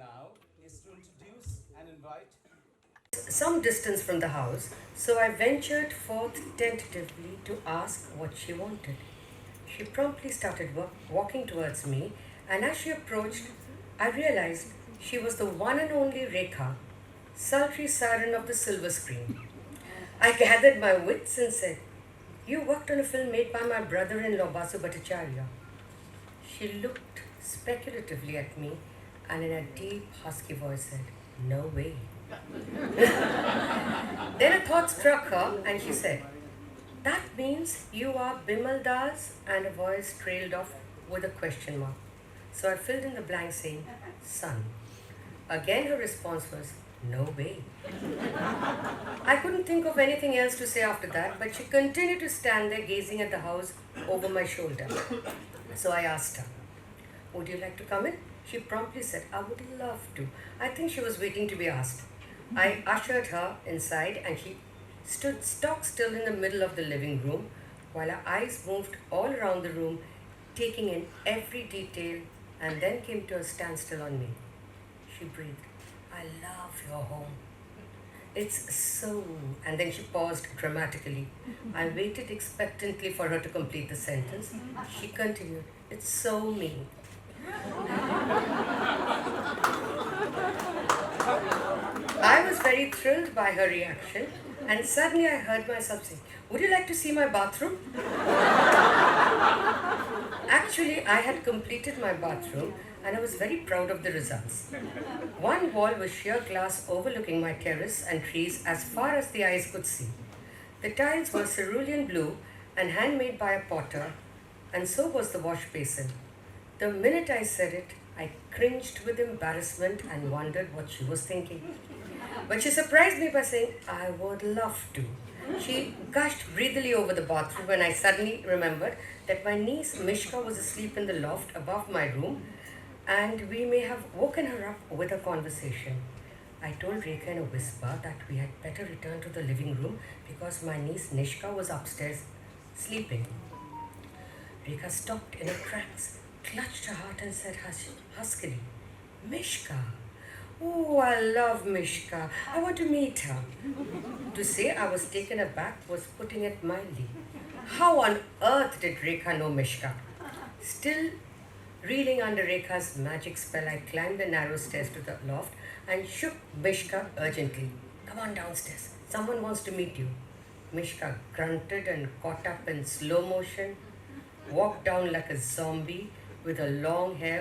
now is to introduce and invite some distance from the house, so I ventured forth tentatively to ask what she wanted. She promptly started walking towards me, and as she approached, I realized she was the one and only Rekha, sultry siren of the silver screen. I gathered my wits and said, "You worked on a film made by my brother in law, Basu Bhattacharya." She looked speculatively at me and in a deep, husky voice said, "No way." Then a thought struck her and she said, "That means you are Bimal Das," and a voice trailed off with a question mark. So I filled in the blank saying, "Son." Again her response was, "No way." I couldn't think of anything else to say after that, but she continued to stand there gazing at the house over my shoulder. So I asked her, "Would you like to come in?" She promptly said, "I would love to." I think she was waiting to be asked. I ushered her inside and she stood stock still in the middle of the living room while her eyes moved all around the room, taking in every detail, and then came to a standstill on me. She breathed, "I love your home. It's so..." And then she paused dramatically. I waited expectantly for her to complete the sentence. She continued, "It's so me." I was very thrilled by her reaction, and suddenly I heard myself say, "Would you like to see my bathroom?" Actually, I had completed my bathroom and I was very proud of the results. One wall was sheer glass overlooking my terrace and trees as far as the eyes could see. The tiles were cerulean blue and handmade by a potter, and so was the wash basin. The minute I said it, I cringed with embarrassment and wondered what she was thinking. But she surprised me by saying, "I would love to." She gushed breathily over the bathroom when I suddenly remembered that my niece Mishka was asleep in the loft above my room and we may have woken her up with a conversation. I told Rekha in a whisper that we had better return to the living room because my niece Nishka was upstairs sleeping. Rekha stopped in her tracks, clutched her heart and said huskily, "Mishka. Oh, I love Mishka. I want to meet her." To say I was taken aback was putting it mildly. How on earth did Rekha know Mishka? Still reeling under Rekha's magic spell, I climbed the narrow stairs to the loft and shook Mishka urgently. "Come on downstairs. Someone wants to meet you." Mishka grunted and caught up in slow motion, walked down like a zombie with her long hair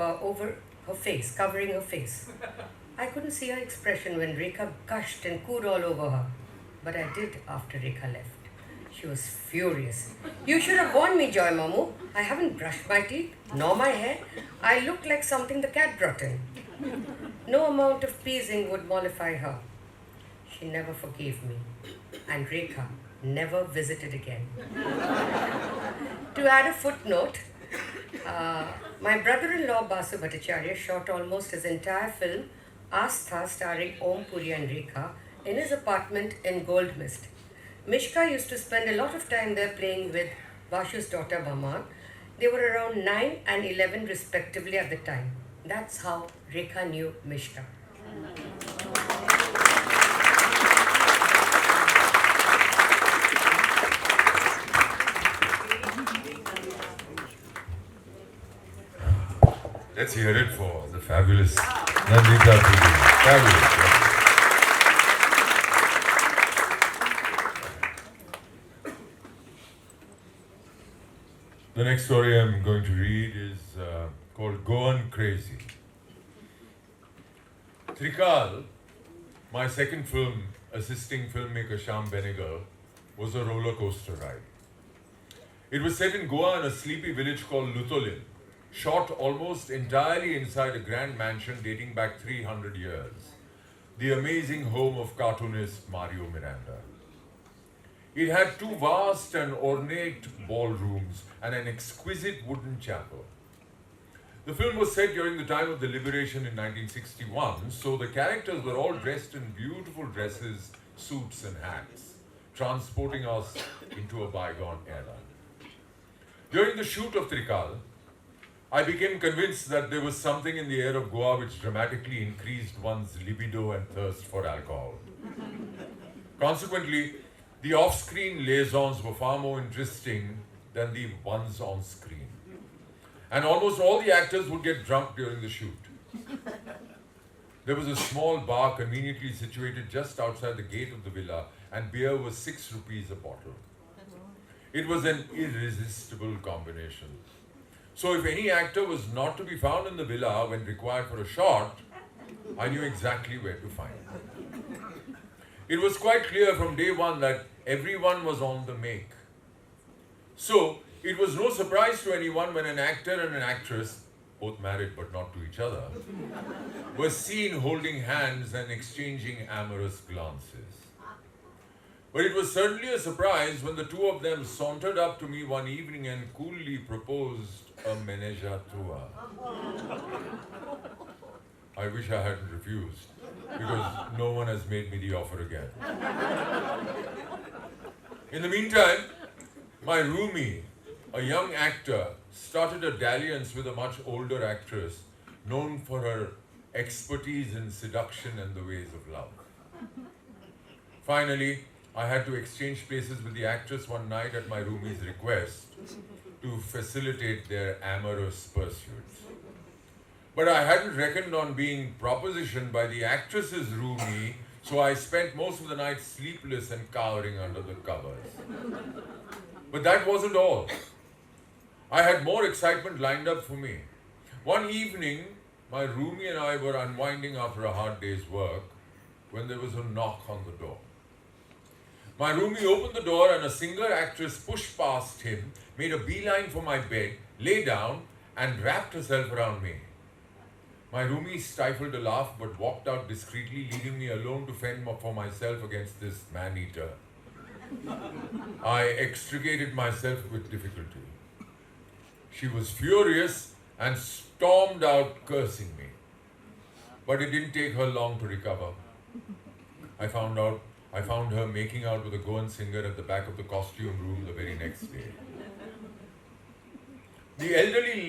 over her face, covering her face. I couldn't see her expression when Rekha gushed and cooed all over her, but I did after Rekha left. She was furious. "You should have warned me, Joy Mamu. I haven't brushed my teeth, nor my hair. I look like something the cat brought in." No amount of pleasing would mollify her. She never forgave me, and Rekha never visited again. To add a footnote, my brother-in-law Basu Bhattacharya shot almost his entire film, Astha, starring Om Puri and Rekha, in his apartment in Gold Mist. Mishka used to spend a lot of time there playing with Bashu's daughter Bhaman. They were around 9 and 11 respectively at the time. That's how Rekha knew Mishka. Let's hear it for the fabulous Nandita Puri. Fabulous. The next story I'm going to read is called Goan Crazy. Trikal, my second film assisting filmmaker Shyam Benegal, was a roller coaster ride. It was set in Goa in a sleepy village called Lutolin, shot almost entirely inside a grand mansion dating back 300 years, the amazing home of cartoonist Mario Miranda. It had two vast and ornate ballrooms and an exquisite wooden chapel. The film was set during the time of the liberation in 1961, so the characters were all dressed in beautiful dresses, suits and hats, transporting us into a bygone era. During the shoot of Trikal, I became convinced that there was something in the air of Goa which dramatically increased one's libido and thirst for alcohol. Consequently, the off-screen liaisons were far more interesting than the ones on screen. And almost all the actors would get drunk during the shoot. There was a small bar conveniently situated just outside the gate of the villa, and beer was 6 rupees a bottle. It was an irresistible combination. So if any actor was not to be found in the villa when required for a shot, I knew exactly where to find him. It was quite clear from day one that everyone was on the make. So it was no surprise to anyone when an actor and an actress, both married but not to each other, were seen holding hands and exchanging amorous glances. But it was certainly a surprise when the two of them sauntered up to me one evening and coolly proposed a menage a trois. I wish I hadn't refused, because no one has made me the offer again. In the meantime, my roomie, a young actor, started a dalliance with a much older actress known for her expertise in seduction and the ways of love. Finally, I had to exchange places with the actress one night at my roomie's request to facilitate their amorous pursuits. But I hadn't reckoned on being propositioned by the actress's roomie, so I spent most of the night sleepless and cowering under the covers. But that wasn't all. I had more excitement lined up for me. One evening, my roomie and I were unwinding after a hard day's work when there was a knock on the door. My roomie opened the door and a singer actress pushed past him, made a beeline for my bed, lay down and wrapped herself around me. My roomie stifled a laugh but walked out discreetly, leaving me alone to fend for myself against this man-eater. I extricated myself with difficulty. She was furious and stormed out cursing me. But it didn't take her long to recover. I found her making out with a Goan singer at the back of the costume room the very next day. The elderly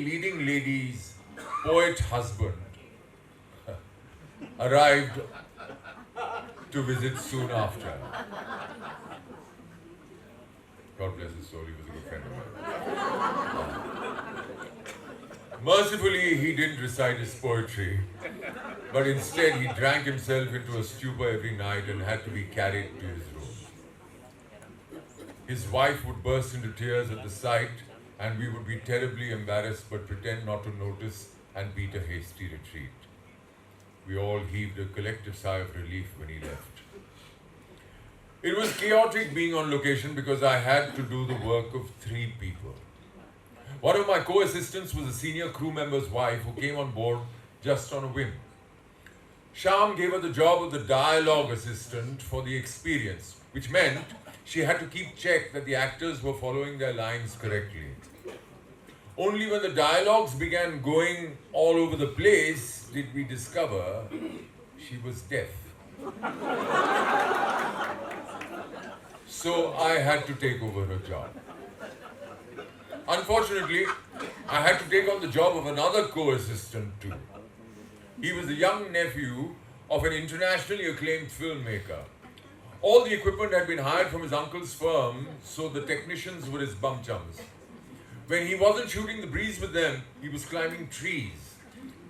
leading lady's poet husband arrived to visit soon after. God bless his soul, he was a good friend of mine. Mercifully, he didn't recite his poetry, but instead he drank himself into a stupor every night and had to be carried to his room. His wife would burst into tears at the sight, and we would be terribly embarrassed but pretend not to notice and beat a hasty retreat. We all heaved a collective sigh of relief when he left. It was chaotic being on location because I had to do the work of 3 people. One of my co-assistants was a senior crew member's wife who came on board just on a whim. Shyam gave her the job of the dialogue assistant for the experience, which meant she had to keep check that the actors were following their lines correctly. Only when the dialogues began going all over the place did we discover she was deaf. So I had to take over her job. Unfortunately, I had to take on the job of another co-assistant too. He was the young nephew of an internationally acclaimed filmmaker. All the equipment had been hired from his uncle's firm, so the technicians were his bum chums. When he wasn't shooting the breeze with them, he was climbing trees,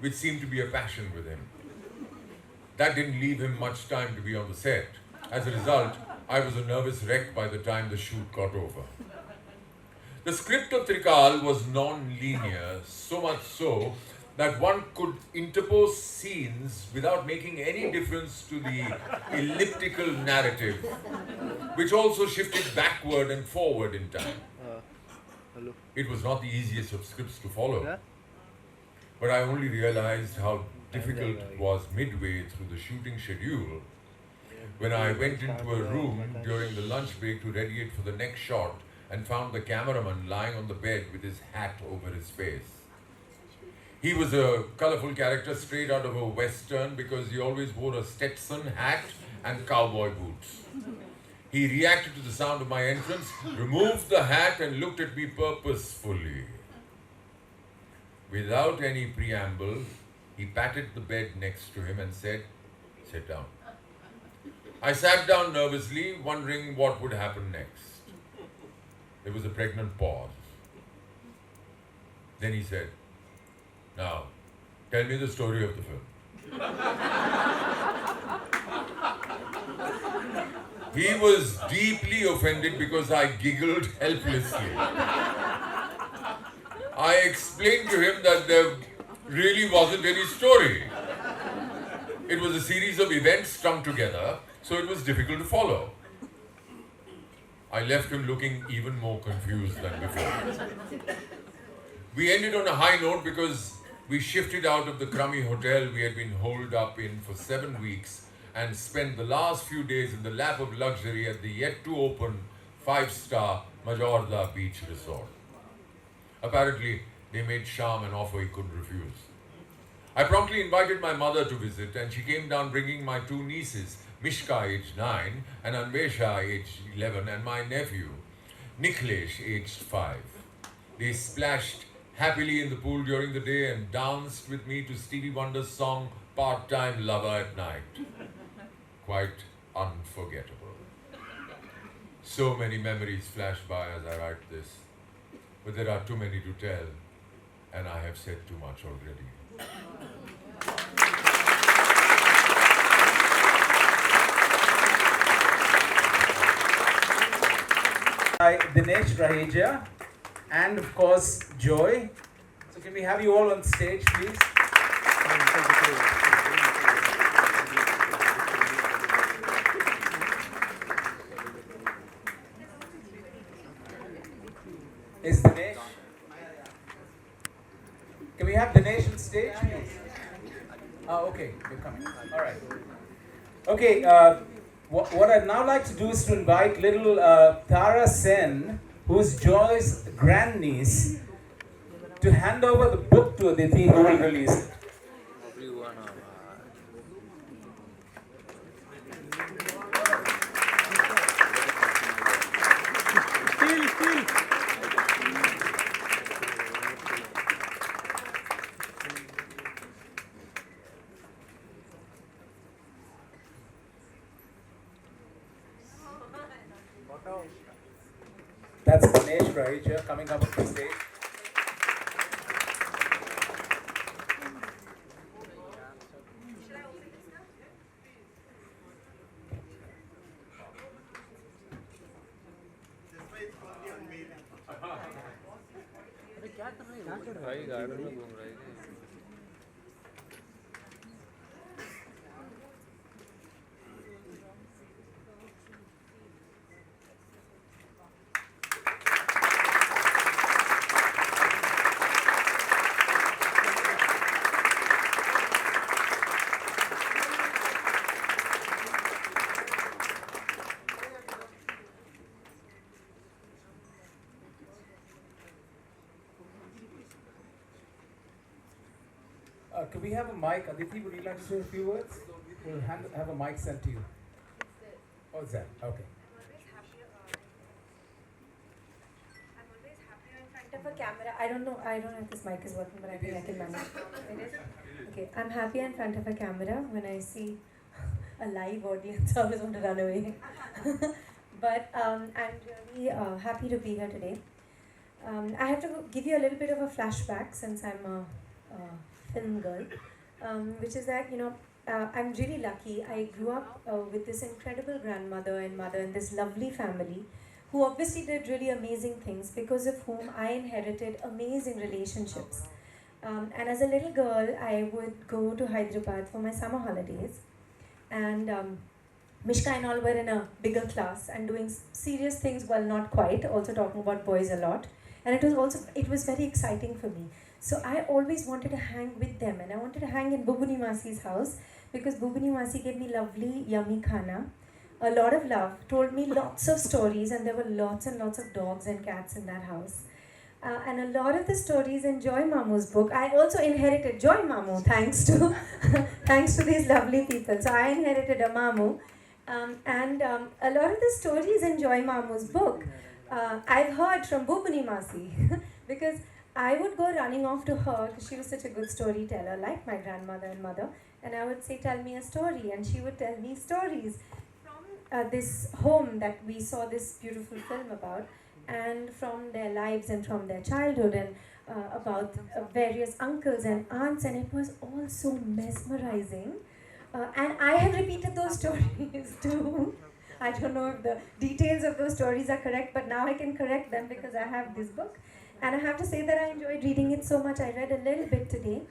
which seemed to be a passion with him. That didn't leave him much time to be on the set. As a result, I was a nervous wreck by the time the shoot got over. The script of Trikal was non-linear, so much so that one could interpose scenes without making any difference to the elliptical narrative, which also shifted backward and forward in time. It was not the easiest of scripts to follow, but I only realized how difficult it was midway through the shooting schedule when I went into a room during the lunch break to ready it for the next shot and found the cameraman lying on the bed with his hat over his face. He was a colorful character straight out of a western because he always wore a Stetson hat and cowboy boots. He reacted to the sound of my entrance, removed the hat and looked at me purposefully. Without any preamble, he patted the bed next to him and said, "Sit down." I sat down nervously, wondering what would happen next. There was a pregnant pause. Then he said, "Now, tell me the story of the film." He was deeply offended because I giggled helplessly. I explained to him that there really wasn't any story. It was a series of events strung together, so it was difficult to follow. I left him looking even more confused than before. We ended on a high note because we shifted out of the crummy hotel we had been holed up in for 7 weeks and spent the last few days in the lap of luxury at the yet-to-open 5-star Majorda Beach Resort. Apparently, they made Shyam an offer he couldn't refuse. I promptly invited my mother to visit, and she came down bringing my 2 nieces, Mishka, aged 9, and Anvesha, aged 11, and my nephew, Niklesh, aged 5. They splashed happily in the pool during the day and danced with me to Stevie Wonder's song Part-Time Lover at Night. Quite unforgettable. So many memories flash by as I write this, but there are too many to tell, and I have said too much already. By Dinesh Raheja and of course Joy. So can we have you all on stage, please? Is Dinesh? Can we have Dinesh on stage, please? Oh, okay, you're coming. All right. Okay, what I'd now like to do is to invite little Tara Sen, who's Joy's grandniece, to hand over the book to Aditi, who will release it. That's Dinesh Raheja coming up on the stage. भाई garden में घूम रहे थे। Could we have a mic? Aditi, would you like to say a few words? We'll have a mic sent to you. Oh, is that? Okay. I'm always happier in front of a camera. I don't know if this mic is working, but I think I can manage. It is? Okay. I'm happier in front of a camera when I see a live audience. I always want to run away. But I'm really happy to be here today. I have to give you a little bit of a flashback since I'm a film girl, which is that, I'm really lucky. I grew up with this incredible grandmother and mother and this lovely family who obviously did really amazing things, because of whom I inherited amazing relationships. And as a little girl, I would go to Hyderabad for my summer holidays, and Mishka and all were in a bigger class and doing serious things, well, not quite, also talking about boys a lot. And it was very exciting for me. So I always wanted to hang with them, and I wanted to hang in Bubuni Masi's house, because Bubuni Masi gave me lovely, yummy khana, a lot of love, told me lots of stories, and there were lots and lots of dogs and cats in that house. And a lot of the stories in Joy Mamu's book, I also inherited Joy Mamu thanks to these lovely people. So I inherited a Mamu, A lot of the stories in Joy Mamu's book, I've heard from Bhupani Masi because I would go running off to her because she was such a good storyteller, like my grandmother and mother. And I would say, tell me a story, and she would tell me stories from this home that we saw this beautiful film about, and from their lives and from their childhood, and about various uncles and aunts, and it was all so mesmerizing. And I have repeated those stories too. I don't know if the details of those stories are correct, but now I can correct them because I have this book. And I have to say that I enjoyed reading it so much. I read a little bit today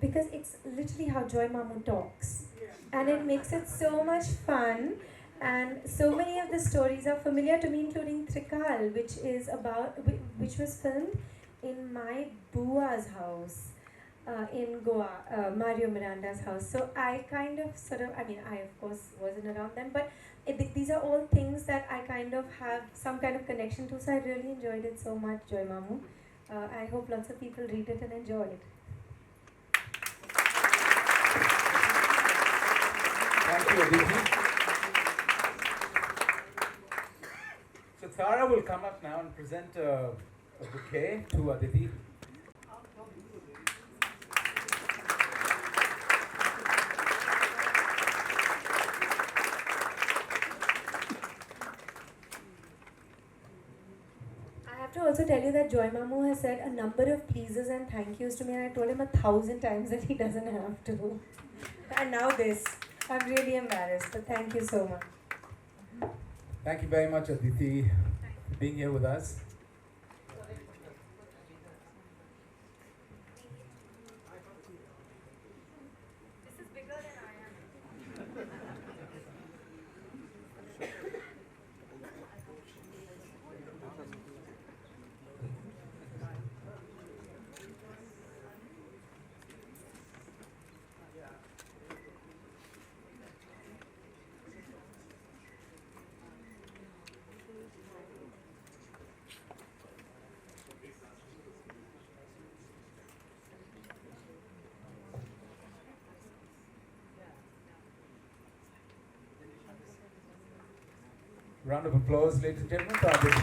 because it's literally how Joy Mamu talks. And it makes it so much fun. And so many of the stories are familiar to me, including Trikal, which was filmed in my Bua's house. In Goa, Mario Miranda's house. So I kind of I of course wasn't around then, but these are all things that I kind of have some kind of connection to, so I really enjoyed it so much, Joy Mamu. I hope lots of people read it and enjoy it. Thank you, Aditi. So Tara will come up now and present a bouquet to Aditi. I have to also tell you that Joy Mamu has said a number of pleases and thank yous to me, and I told him 1,000 times that he doesn't have to. And now this. I'm really embarrassed, but thank you so much. Thank you very much, Aditi, for being here with us. This is bigger than I am. Round of applause, ladies and gentlemen, for Aditi.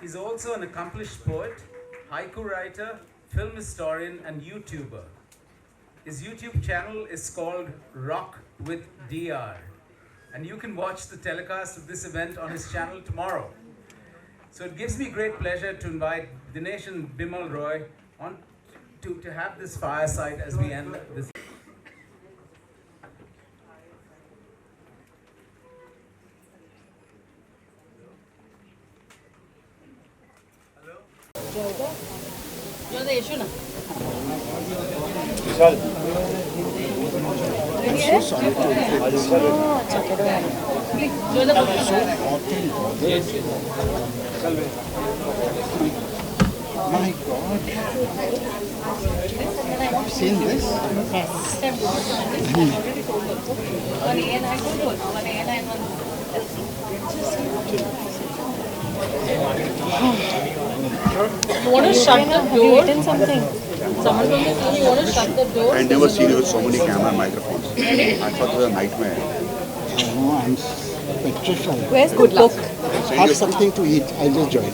He's also an accomplished poet, haiku writer, film historian, and YouTuber. His YouTube channel is called Rock with DR, and you can watch the telecast of this event on his channel tomorrow. So it gives me great pleasure to invite Dinesh and Bimal Roy on to have this fireside as we end this. My God. I've seen this. You want to shut the door? Have you eaten something? Someone told me you want to shut the door? I've never seen you with so many camera and microphones. I thought it was a nightmare. No, I'm petrified. Where's good luck? Have something to eat. I'll just join you.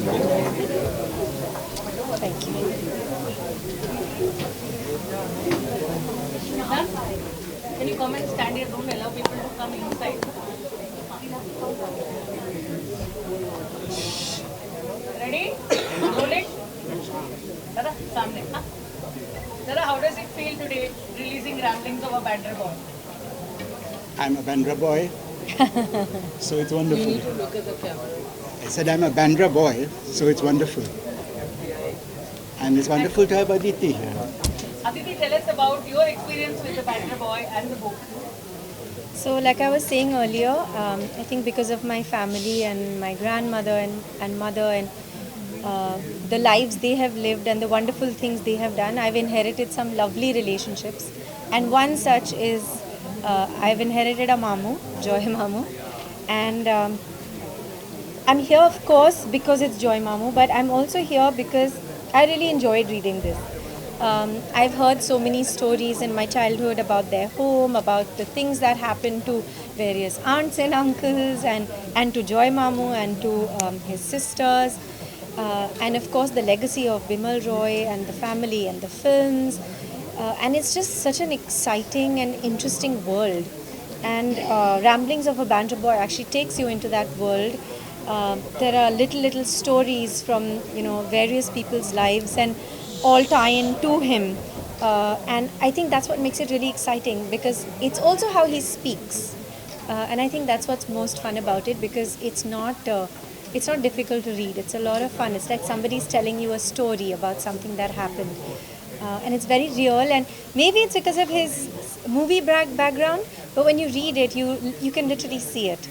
Thank you. Can you come and stand here? Don't allow people to come inside. Ready? Rolling. Dada, samne. Dada, how does it feel today releasing ramblings of a Bandra boy? I'm a Bandra boy, so it's wonderful. You need to look at the camera. I said I'm a Bandra boy, so it's wonderful. And it's wonderful to have Aditi here. Aditi, tell us about your experience with the Bandra boy and the book. So like I was saying earlier, I think because of my family and my grandmother and mother and the lives they have lived and the wonderful things they have done, I've inherited some lovely relationships. And one such is, I've inherited a Mamu, Joy Mamu. And I'm here, of course, because it's Joy Mamu, but I'm also here because I really enjoyed reading this. I've heard so many stories in my childhood about their home, about the things that happened to various aunts and uncles, and to Joy Mamu and to his sisters. And of course, the legacy of Bimal Roy and the family and the films. And it's just such an exciting and interesting world. And Ramblings of a Bandra Boy actually takes you into that world. There are little stories from various people's lives and all tie in to him. And I think that's what makes it really exciting because it's also how he speaks. And I think that's what's most fun about it because it's not difficult to read. It's a lot of fun. It's like somebody's telling you a story about something that happened. And it's very real, and maybe it's because of his movie background, but when you read it, you can literally see it.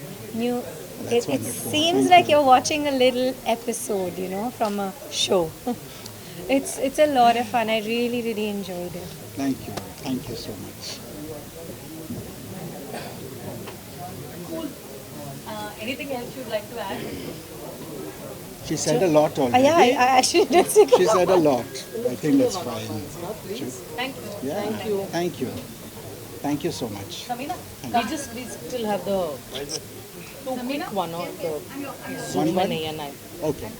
It seems like you're watching a little episode, from a show. It's a lot of fun. I really enjoyed it. Thank you so much. Anything else you'd like to add? She said a lot already. Yeah, I actually did say She said a lot. I think that's fine. Thank you. Yeah. Thank you. Thank you so much. Samina? We still have the two quick one or the Zoom and A&I. Okay.